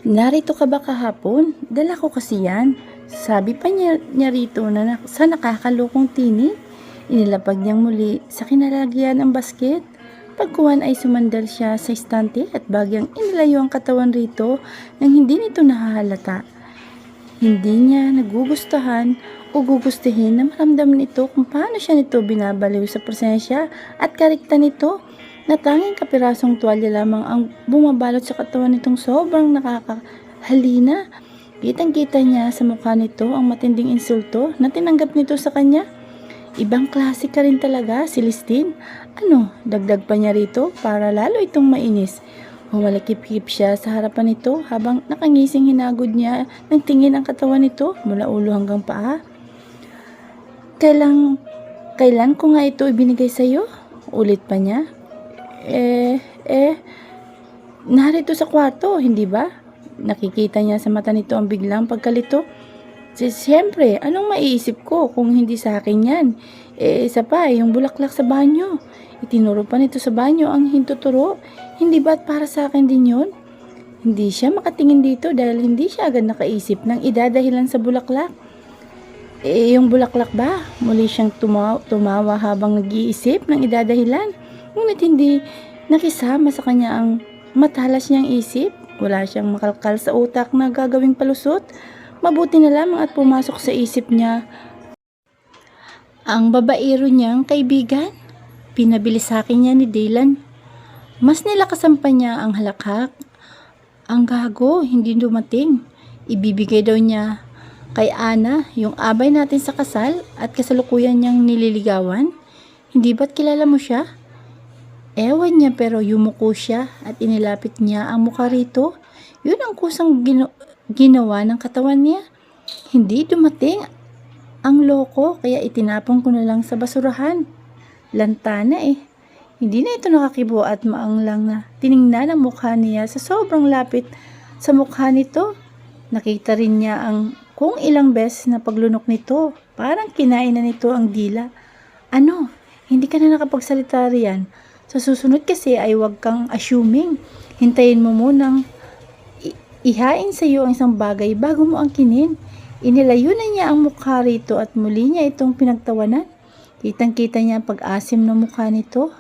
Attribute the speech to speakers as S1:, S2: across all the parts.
S1: Narito ka ba kahapon? Dala ko kasi yan. Sabi pa niya rito na sa nakakalokong tinig. Inilapag niyang muli sa kinalagyan ng basket. Pagkuhan ay sumandal siya sa istante at bagyang inilayo ang katawan rito nang hindi nito nahahalata. Hindi niya nagugustuhan o gugustuhin na maramdaman ito kung paano siya nito binabaliw sa presensya at karikta nito na tanging kapirasong tuwalya lamang ang bumabalot sa katawan nitong sobrang nakakahalina. Kitang-kita niya sa mukha nito ang matinding insulto na tinanggap nito sa kanya. Ibang klase ka rin talaga, Celestine. Dagdag pa niya rito para lalo itong mainis. Humalakip-hip siya sa harapan nito habang nakangising hinagod niya ng tingin ang katawan nito mula ulo hanggang paa. Kailan ko nga ito ibinigay sa'yo? Ulit pa niya. Narito sa kwarto, hindi ba? Nakikita niya sa mata nito ang biglang pagkalito. Siyempre, anong maiisip ko kung hindi sa akin yan? Isa pa, yung bulaklak sa banyo. Itinuro pa nito sa banyo ang hintuturo. Hindi ba't para sa akin din yun? Hindi siya makatingin dito dahil hindi siya agad nakaisip ng idadahilan sa bulaklak. Yung bulaklak ba? Muli siyang tumawa habang nag-iisip ng idadahilan. Ngunit hindi nakisama sa kanya ang matalas niyang isip. Wala siyang makalkal sa utak na gagawing palusot. Mabuti na lamang at pumasok sa isip niya ang babaero niyang kaibigan. Pinabilis sa akin niya ni Dylan. Mas nilakasan pa niya ang halakhak. Ang gago, hindi dumating. Ibibigay daw niya kay Ana yung abay natin sa kasal at kasalukuyan niyang nililigawan. Hindi ba't kilala mo siya? Ewan niya pero yumuko siya at inilapit niya ang mukha rito. Yun ang kusang ginawa ng katawan niya. Hindi dumating ang loko kaya itinapon ko na lang sa basurahan. Lantana Hindi na ito nakakibo at maanglang na tiningnan ang mukha niya sa sobrang lapit sa mukha nito. Nakita rin niya ang kung ilang beses na paglunok nito. Parang kinain na nito ang dila. Hindi ka na nakapagsalita riyan. Sa susunod kasi ay huwag kang assuming. Hintayin mo munang ihain sa iyo ang isang bagay bago mo angkinin. Inilayo na niya ang mukha rito at muli niya itong pinagtawanan. Kitang-kita niya ang pag-asim ng mukha nito.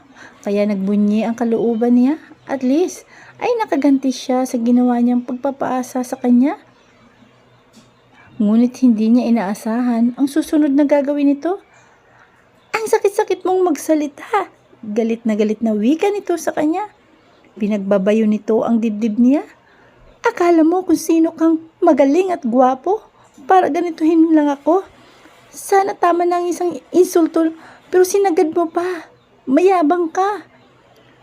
S1: Kaya nagbunyi ang kalooban niya. At least ay nakaganti siya sa ginawa niyang pagpapaasa sa kanya. Ngunit hindi niya inaasahan ang susunod na gagawin nito. Ang sakit-sakit mong magsalita. Galit na wika nito sa kanya. Pinagbabayo nito ang dibdib niya. Akala mo kung sino kang magaling at gwapo para ganituhin lang ako. Sana tama na ang isang insulto pero sinagad mo pa. Mayabang ka.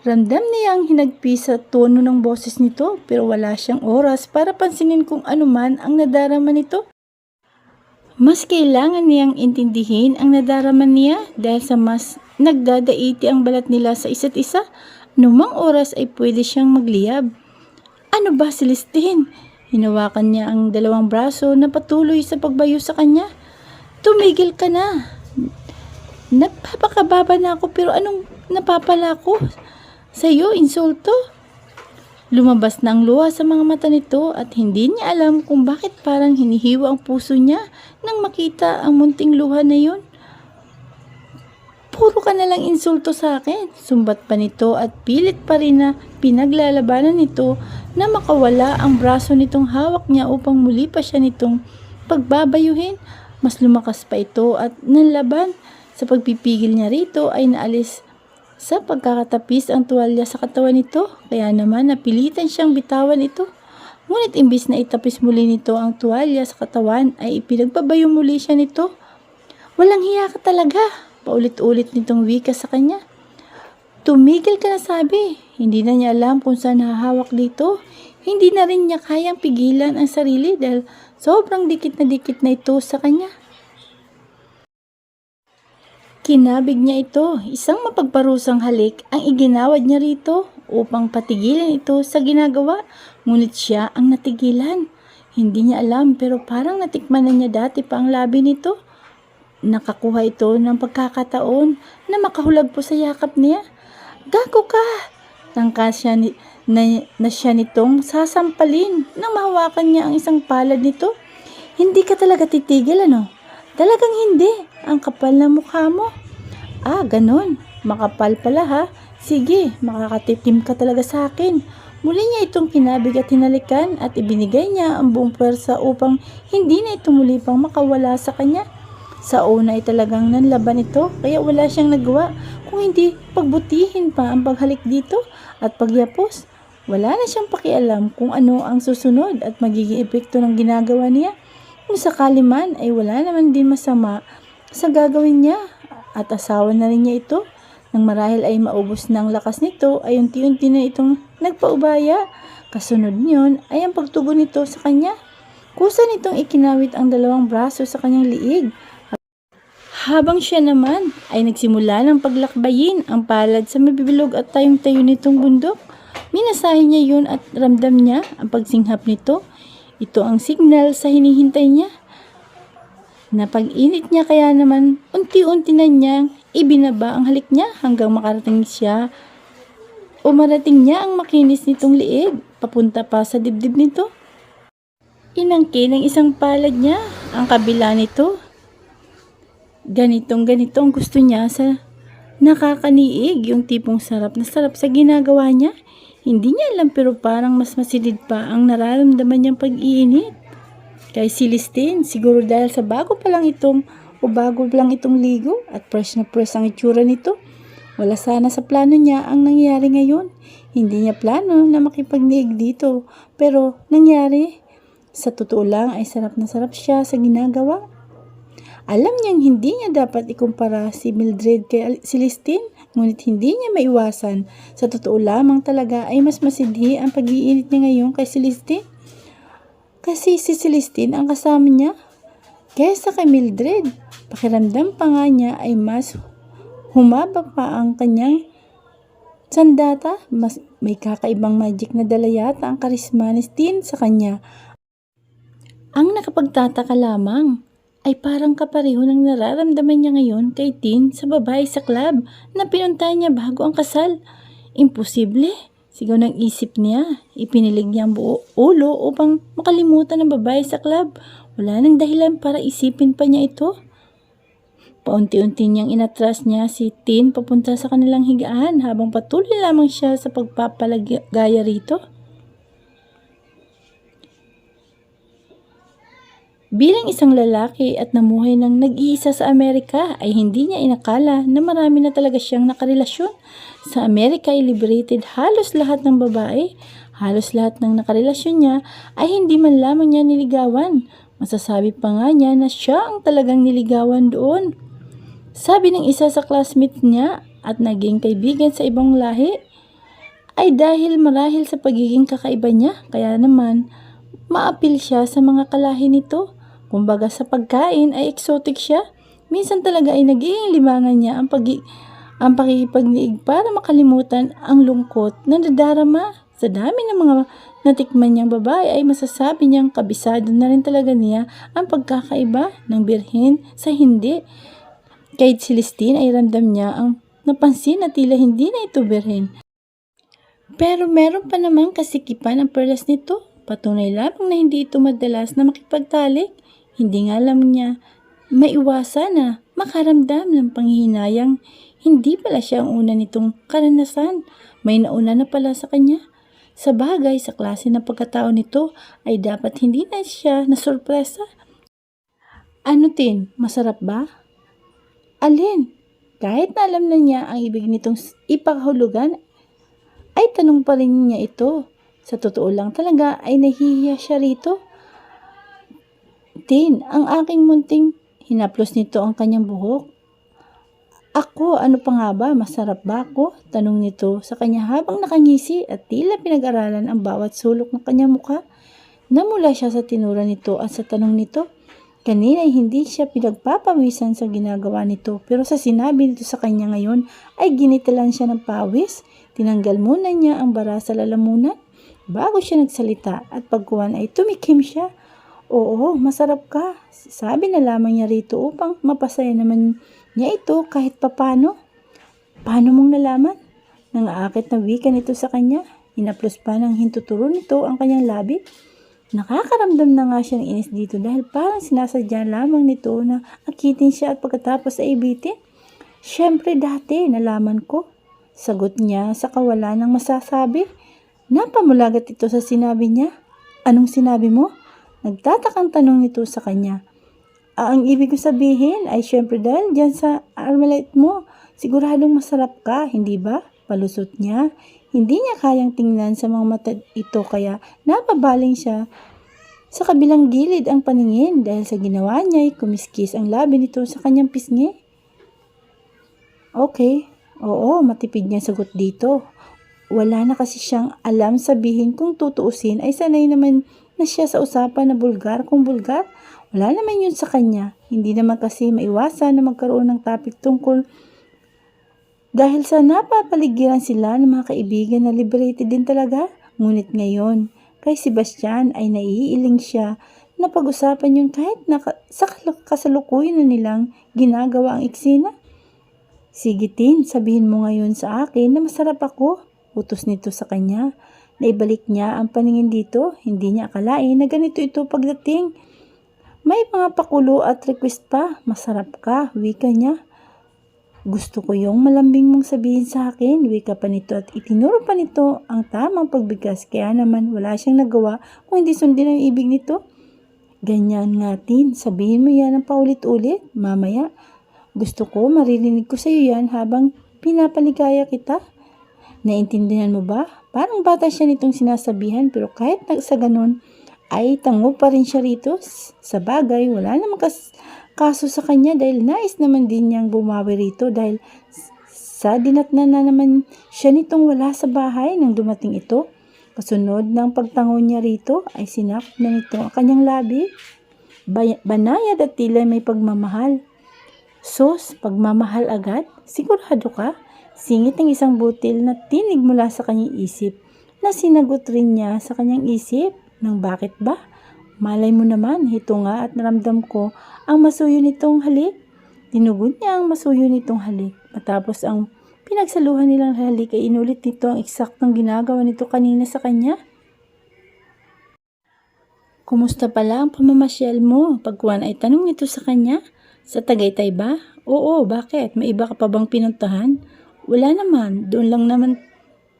S1: Ramdam niya ang hinagpi sa tono ng boses nito pero wala siyang oras para pansinin kung ano man ang nadarama nito. Mas kailangan niyang intindihin ang nadarama niya dahil sa mas nagdadaiti ang balat nila sa isa't isa. Numang oras ay pwede siyang magliyab. Ano ba, Celestine? Hinawakan niya ang dalawang braso na patuloy sa pagbayo sa kanya. Tumigil ka na. Nagpapakababa na ako pero anong napapala ko? Sa'yo, insulto? Lumabas na ang luha sa mga mata nito at hindi niya alam kung bakit parang hinihiwa ang puso niya nang makita ang munting luha na yun. Puro ka na lang insulto sa akin. Sumbat pa nito at pilit pa rin na pinaglalabanan nito na makawala ang braso nitong hawak niya upang muli pa siya nitong pagbabayuhin. Mas lumakas pa ito at nanlaban. Sa pagpipigil niya rito ay naalis sa pagkakatapis ang tuwalya sa katawan nito. Kaya naman napilitan siyang bitawan ito. Ngunit imbis na itapis muli nito ang tuwalya sa katawan ay ipinagbabayo muli siya nito. Walang hiya ka talaga. Paulit-ulit nitong wika sa kanya. Tumigil ka na sabi. Hindi na niya alam kung saan hahawak dito. Hindi na rin niya kayang pigilan ang sarili dahil sobrang dikit na ito sa kanya. Kinabig niya ito. Isang mapagparusang halik ang iginawad niya rito upang patigilan ito sa ginagawa. Ngunit siya ang natigilan. Hindi niya alam pero parang natikman na niya dati pa ang labi nito. Nakakuha ito ng pagkakataon na makahulag po sa yakap niya. Gago ka! Tangka siya na siya nitong sasampalin nang mahawakan niya ang isang palad nito. Hindi ka talaga titigil, ano? Talagang hindi. Ang kapal na mukha mo. Ah, ganon. Makapal pala ha. Sige, makakatikim ka talaga sa akin. Muli niya itong kinabig at hinalikan at ibinigay niya ang buong pwersa upang hindi na ito muli pang makawala sa kanya. Sa una ay talagang nanlaban ito kaya wala siyang nagawa kung hindi pagbutihin pa ang paghalik dito at pagyapos. Wala na siyang pakialam kung ano ang susunod at magiging epekto ng ginagawa niya. Kung sakali man ay wala naman din masama sa gagawin niya at asawa na rin niya ito. Nang marahil ay maubos ng lakas nito ay unti-unti na itong nagpaubaya. Kasunod niyon ay ang pagtugon nito sa kanya. Kusa nitong ikinawit ang dalawang braso sa kanyang liig. Habang siya naman ay nagsimula ng paglakbayin ang palad sa mabibilog at tayong-tayo nitong bundok. Minasahe niya yun at ramdam niya ang pagsinghap nito. Ito ang signal sa hinihintay niya. Napag-init niya kaya naman unti-unti na niyang ibinaba ang halik niya hanggang marating niya ang makinis nitong liig papunta pa sa dibdib nito. Inangkin ng isang palad niya ang kabila nito. Ganito ang gusto niya sa nakakaniig, yung tipong sarap na sarap sa ginagawa niya. Hindi niya alam pero parang mas masilid pa ang nararamdaman niyang pag-iinit. Kay Celestine, siguro dahil sa bago lang itong ligo at fresh na fresh ang itsura nito. Wala sana sa plano niya ang nangyari ngayon. Hindi niya plano na makipagniig dito pero nangyari. Sa totoo lang ay sarap na sarap siya sa ginagawa. Alam niyang hindi niya dapat ikumpara si Mildred kay Celestine, ngunit hindi niya maiwasan. Sa totoo lamang talaga ay mas masidhi ang pag-iinit niya ngayon kay Celestine. Kasi si Celestine ang kasama niya kaysa kay Mildred. Pakiramdam pa nga niya ay mas humaba pa ang kanyang sandata. Mas may kakaibang magic na dala yata ang karisma ni Celestine sa kanya. Ang nakapagtataka lamang ay parang kapareho ng nararamdaman niya ngayon kay Tin sa babae sa club na pinuntahan niya bago ang kasal. Imposible. Sigaw ng isip niya. Ipinilig niya ang buo ulo upang makalimutan ng babae sa club. Wala nang dahilan para isipin pa niya ito. Paunti-unti niyang inatras niya si Tin papunta sa kanilang higaan habang patuloy lamang siya sa pagpapalagaya rito. Bilang isang lalaki at namuhay ng nag-iisa sa Amerika ay hindi niya inakala na marami na talaga siyang nakarelasyon. Sa Amerika ay liberated halos lahat ng babae. Halos lahat ng nakarelasyon niya ay hindi man lamang niya niligawan. Masasabi pa nga niya na siya ang talagang niligawan doon. Sabi ng isa sa classmates niya at naging kaibigan sa ibang lahi ay dahil marahil sa pagiging kakaiba niya kaya naman maapil siya sa mga kalahi nito. Kumbaga sa pagkain ay exotic siya. Minsan talaga ay nagiging limangan niya ang pakikipagniig para makalimutan ang lungkot na nadarama. Sa dami ng mga natikman niyang babae ay masasabi niyang kabisado na rin talaga niya ang pagkakaiba ng birhen sa hindi. Kay Celestine ay ramdam niya ang napansin na tila hindi na ito birhen. Pero meron pa namang kasikipan ang perlas nito. Patunay lamang na hindi ito madalas na makipagtalik. Hindi nga alam niya maiwasan na makaramdam ng panghihinayang hindi pala siya ang una nitong karanasan. May nauna na pala sa kanya. Sa bagay, sa klase ng pagkatao nito ay dapat hindi na siya nasurpresa. Ano Tin, masarap ba? Alin? Kahit na alam na niya ang ibig nitong ipakahulugan, ay tanong pa rin niya ito. Sa totoo lang talaga ay nahihiya siya rito. Tin, ang aking munting hinaplos nito ang kanyang buhok. Ako, ano pa nga ba? Masarap ba ako? Tanong nito sa kanya habang nakangisi at tila pinag-aralan ang bawat sulok ng kanyang mukha. Namula siya sa tinura nito at sa tanong nito. Kanina ay hindi siya pinagpapawisan sa ginagawa nito pero sa sinabi nito sa kanya ngayon ay ginitilan siya ng pawis. Tinanggal muna niya ang bara sa lalamunan bago siya nagsalita at pagkuhan ay tumikim siya. Oo, masarap ka. Sabi na lamang niya rito upang mapasaya naman niya ito kahit papano. Paano mong nalaman? Nangaakit na wika nito sa kanya. Hinaplos pa ng hintuturo nito ang kanyang labi. Nakakaramdam na nga siya ng inis dito dahil parang sinasadya lamang nito na akitin siya at pagkatapos ay ibitin. Siyempre dati nalaman ko. Sagot niya sa kawalan ng masasabi. Napamulagat ito sa sinabi niya. Anong sinabi mo? Nagtatakang tanong nito sa kanya. Ang ibig ko sabihin ay siyempre dahil dyan sa Armalite mo, siguradong masarap ka, hindi ba? Palusot niya. Hindi niya kayang tingnan sa mga mata ito kaya napabaling siya sa kabilang gilid ang paningin dahil sa ginawa niya ay kumiskis ang labi nito sa kanyang pisngi. Okay, oo, matipid niya sagot dito. Wala na kasi siyang alam sabihin kung tutuusin ay sanay naman na siya sa usapan na bulgar kung bulgar. Wala naman yun sa kanya. Hindi naman kasi maiwasan na magkaroon ng topic tungkol dahil sa napapaligiran sila ng mga kaibigan na liberated din talaga. Ngunit ngayon, kay Sebastian ay naiiling siya na pag-usapan yun kahit sa kasalukuyan na nilang ginagawa ang eksena. Sige Tin, sabihin mo ngayon sa akin na masarap ako. Utos nito sa kanya. Naibalik niya ang paningin dito. Hindi niya akalain na ganito ito pagdating. May mga pakulo at request pa. Masarap ka, wika niya. Gusto ko yung malambing mong sabihin sa akin, wika pa nito at itinuro pa nito ang tamang pagbigkas. Kaya naman wala siyang nagawa kung hindi sundin ang ibig nito. Ganyan nga Tin, sabihin mo yan ang paulit-ulit. Mamaya, gusto ko maririnig ko sa iyo yan habang pinapaligaya kita. Naintindihan mo ba? Parang bata siya nitong sinasabihan pero kahit sa ganun ay tango pa rin siya rito. Sa bagay, wala namang kaso sa kanya dahil nais naman din niyang bumawi rito dahil sa dinatnan na naman siya nitong wala sa bahay nang dumating ito. Kasunod ng pagtango niya rito ay sinakop na nito ang kanyang labi. Banayad at tila may pagmamahal. Sus, pagmamahal agad? Sigurado ka? Singit ng isang butil na tinig mula sa kanyang isip na sinagot rin niya sa kanyang isip ng bakit ba? Malay mo naman, ito nga at naramdam ko ang masuyo nitong halik. Tinugod niya ang masuyo nitong halik. Matapos ang pinagsaluhan nilang halik ay inulit nito ang eksaktong ginagawa nito kanina sa kanya. Kumusta pala ang pamamasyal mo? Pagkuhan ay tanong nito sa kanya. Sa Tagaytay ba? Oo, bakit? May iba ka pa bang pinuntahan? Wala naman, doon lang naman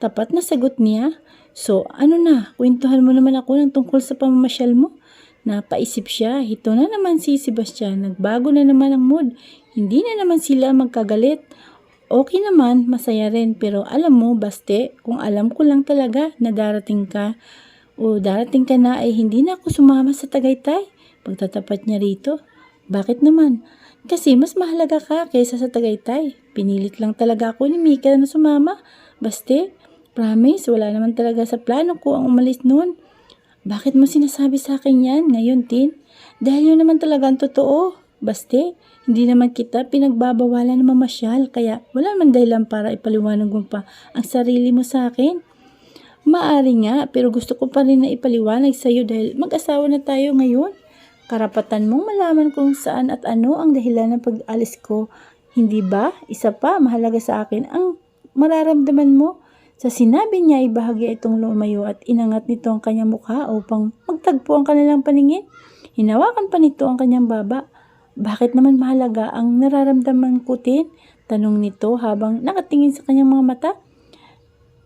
S1: tapat na sagot niya. So, ano na, kwentuhan mo naman ako ng tungkol sa pamamasyal mo. Napaisip siya, ito na naman si Sebastian, nagbago na naman ang mood. Hindi na naman sila magkagalit. Okay naman, masaya rin, pero alam mo, baste, kung alam ko lang talaga na darating ka o darating ka na ay hindi na ako sumama sa Tagaytay. Pagtatapat niya rito, bakit naman? Kasi mas mahalaga ka kaysa sa Tagaytay. Pinilit lang talaga ako ni Mika na sumama. Baste, promise, wala naman talaga sa plano ko ang umalis noon. Bakit mo sinasabi sa akin yan ngayon, Tin? Dahil yun naman talaga ang totoo. Baste, hindi naman kita pinagbabawalan na mamasyal, kaya wala naman dahilan para ipaliwanag mo pa ang sarili mo sa akin. Maari nga, pero gusto ko pa rin na ipaliwanag sa iyo dahil mag-asawa na tayo ngayon. Karapatan mong malaman kung saan at ano ang dahilan ng pag-alis ko. Hindi ba? Isa pa, mahalaga sa akin ang mararamdaman mo. Sa sinabi niya ay bahagya itong lumayo at inangat nito ang kanyang mukha upang magtagpo ang kanilang paningin. Hinawakan pa nito ang kanyang baba. Bakit naman mahalaga ang nararamdaman ko, Tin? Tanong nito habang nakatingin sa kanyang mga mata.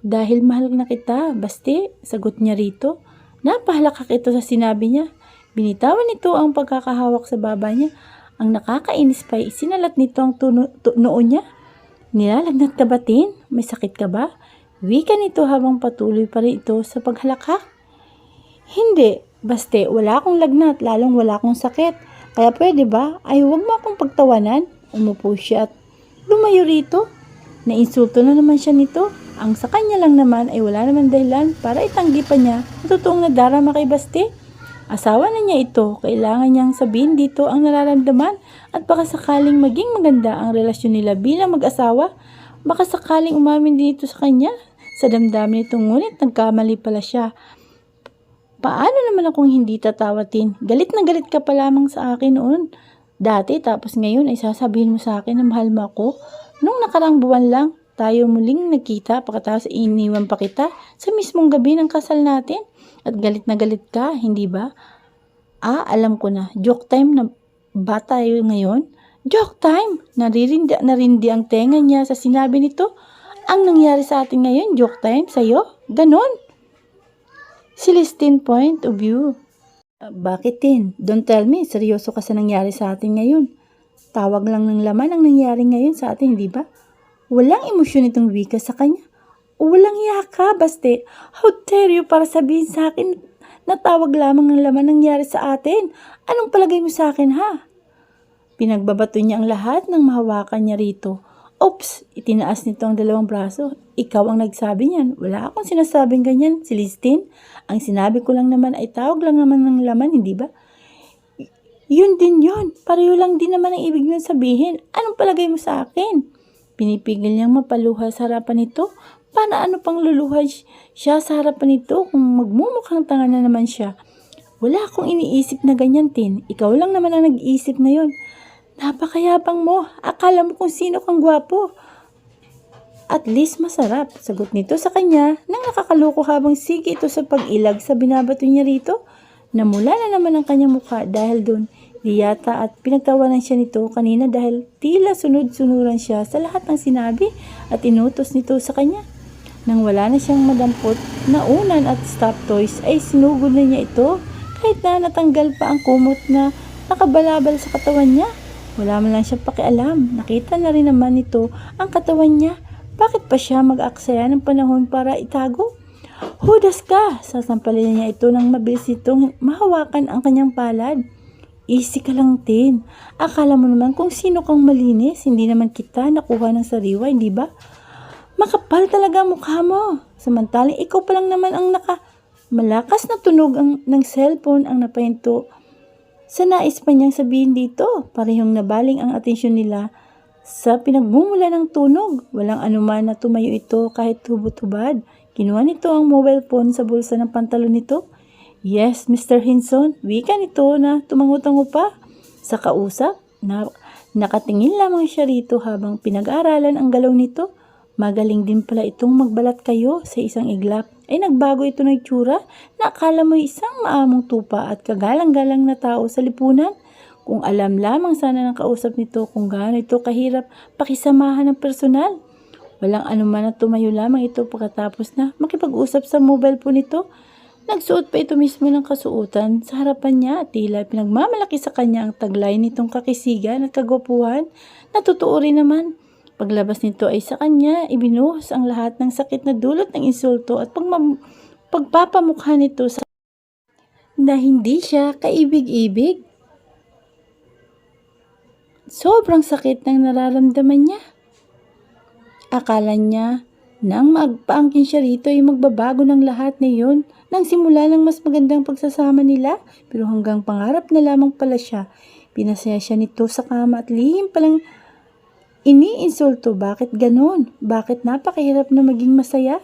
S1: Dahil mahal na kita, baste, sagot niya rito. Napahalakak ito sa sinabi niya. Binitawan nito ang pagkakahawak sa baba niya. Ang nakakainis pa ay sinalat nito ang noon niya. Nilalagnat ka ba, Tin? May sakit ka ba? Wika nito habang patuloy pa rin ito sa paghalakak. Hindi, baste, wala akong lagnat, lalong wala akong sakit. Kaya pwede ba? Ay huwag mo akong pagtawanan. Umupo siya at lumayo rito. Nainsulto na naman siya nito. Ang sa kanya lang naman ay wala naman dahilan para itanggi pa niya na totoong nadarama kay Baste. Asawa na niya ito, kailangan niyang sabihin dito ang nararamdaman at baka sakaling maging maganda ang relasyon nila bilang mag-asawa. Baka sakaling umamin din ito sa kanya sa damdamin nito, ngunit nagkamali pala siya. Paano naman akong hindi tatawatin? Galit na galit ka pa lamang sa akin noon dati tapos ngayon ay sasabihin mo sa akin na mahal mo ako? Nung nakarang buwan lang, tayo muling nagkita pagkatapos iniwan pa kita sa mismong gabi ng kasal natin. At galit na galit ka, hindi ba? Alam ko na. Joke time na ba tayo ngayon? Joke time! Narindi ang tenga niya sa sinabi nito. Ang nangyari sa atin ngayon, joke time sa'yo? Ganon. Celestine point of view. Bakit din? Don't tell me, seryoso ka sa nangyari sa atin ngayon. Tawag lang ng laman ang nangyari ngayon sa atin, hindi ba? Walang emosyon itong wika sa kanya. Walang yaka, baste. How dare you para sabihin sa akin na tawag lamang ng laman nangyari sa atin? Anong palagay mo sa akin, ha? Pinagbabato niya ang lahat ng mahawakan niya rito. Oops, itinaas nito ang dalawang braso. Ikaw ang nagsabi niyan. Wala akong sinasabing ganyan, Celestine. Ang sinabi ko lang naman ay tawag lang naman ng laman, hindi ba? Yun din yun. Pareho lang din naman ang ibig niyong sabihin. Anong palagay mo sa akin? Pinipigil niyang mapaluha sa harapan nito. Paano pang luluha siya sa harapan nito kung magmumukhang tanga na naman siya? Wala akong iniisip na ganyan, Tin. Ikaw lang naman ang nag-iisip na yun. Napakayabang mo. Akala mo kung sino kang gwapo. At least masarap. Sagot nito sa kanya nang nakakaloko habang sige ito sa pag-ilag sa binabato niya rito. Namula na naman ang kanyang mukha dahil doon. Diyata at pinagtawanan siya nito kanina dahil tila sunod-sunuran siya sa lahat ng sinabi at inutos nito sa kanya. Nang wala na siyang madampot na unan at stop toys ay sinugod na niya ito kahit na natanggal pa ang kumot na nakabalabal sa katawan niya. Wala man lang siyang pakialam. Nakita na rin naman nito ang katawan niya. Bakit pa siya mag-aksaya ng panahon para itago? Hudas ka! Sasampalin niya ito nang mabilis itong mahawakan ang kanyang palad. Easy ka lang, Tin. Akala mo naman kung sino kang malinis. Hindi naman kita nakuha ng sariwa, hindi ba? Makapal talaga ang mukha mo. Samantalang ikaw pa lang naman ang malakas na tunog ng cellphone ang napahinto. Sa nais pa niyang sabihin dito, parehong nabaling ang atensyon nila sa pinagmumula ng tunog. Walang anuman na tumayo ito kahit hubot-hubad. Kinuha nito ang mobile phone sa bulsa ng pantalon nito. Yes, Mr. Hinson, wika nito na tumangutango pa sa kausap. Nakatingin lamang siya rito habang pinag-aaralan ang galaw nito. Magaling din pala itong magbalat kayo sa isang iglap. Ay nagbago ito ng itsura na akala mo isang maamong tupa at kagalang-galang na tao sa lipunan. Kung alam lamang sana ng kausap nito kung gaano ito kahirap pakisamahan ng personal. Walang anuman na tumayo lamang ito pagkatapos na makipag-usap sa mobile phone nito. Nagsuot pa ito mismo ng kasuotan sa harapan niya at tila pinagmamalaki sa kanya ang taglay nitong kakisigan at kagwapuhan na totoo rin naman. Paglabas nito ay sa kanya, ibinuhos ang lahat ng sakit na dulot ng insulto at pagpapamukha nito sa na hindi siya kaibig-ibig. Sobrang sakit ng nararamdaman niya. Akala niya, nang magpaangkin siya rito ay magbabago ng lahat na yun nang simula ng mas magandang pagsasama nila. Pero hanggang pangarap na lamang pala siya. Pinasaya siya nito sa kama at lihim palang iniinsulto. Bakit ganon? Bakit napakahirap na maging masaya?